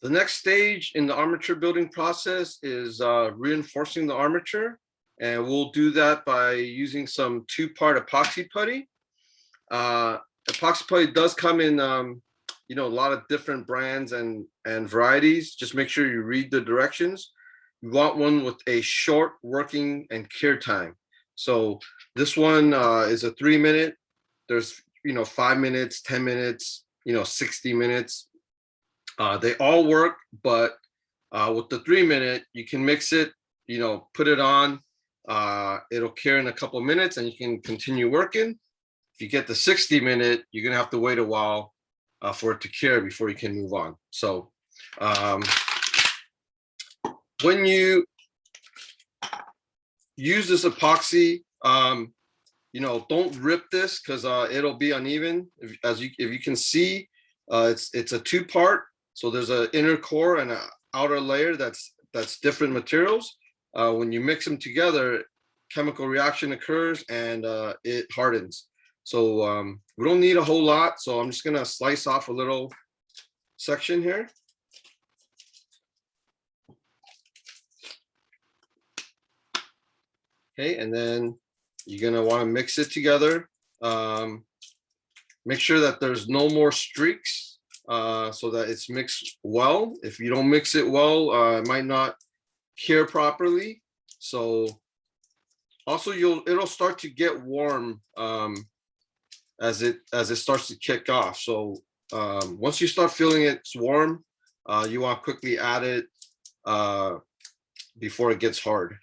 The next stage in the armature building process is reinforcing the armature. And we'll do that by using some two-part epoxy putty. Epoxy putty does come in a lot of different brands and varieties. Just make sure you read the directions. You want one with a short working and cure time. So this one is a 3-minute. There's 5 minutes, 10 minutes, 60 minutes. They all work, but with the 3-minute, you can mix it, put it on. It'll cure in a couple minutes and you can continue working. If you get the 60-minute, you're gonna have to wait a while for it to cure before you can move on. So when you use this epoxy, don't rip this because it'll be uneven. If you can see, it's a two-part. So there's an inner core and an outer layer that's different materials. When you mix them together, chemical reaction occurs and it hardens. So we don't need a whole lot. So I'm just gonna slice off a little section here. Okay, and then you're gonna wanna mix it together. Make sure that there's no more streaks so that it's mixed well. If you don't mix it well, it might not cure properly. So also it'll start to get warm as it starts to kick off. So once you start feeling it's warm, you want to quickly add it before it gets hard.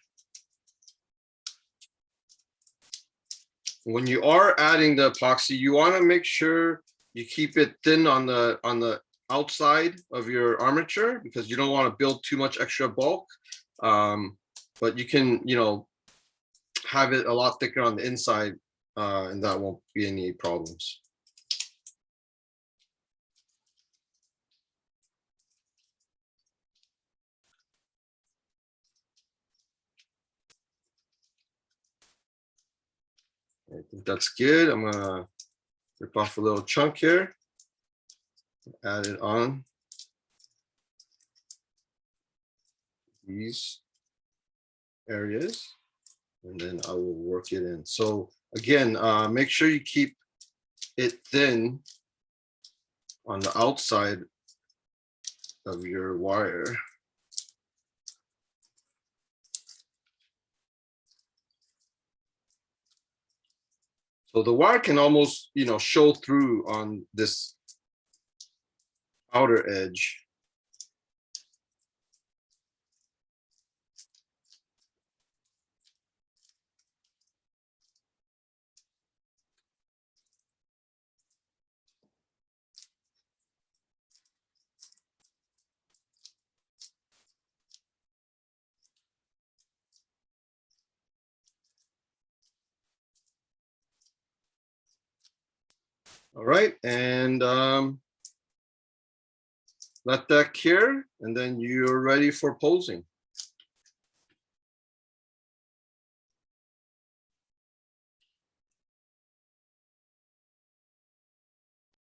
When you are adding the epoxy, you want to make sure you keep it thin on the outside of your armature because you don't want to build too much extra bulk. But you can, have it a lot thicker on the inside, and that won't be any problems. I think that's good. I'm gonna rip off a little chunk here, add it on these areas, and then I will work it in. So again, make sure you keep it thin on the outside of your wire. So the wire can almost, show through on this outer edge. All right, and let that cure, and then you're ready for posing.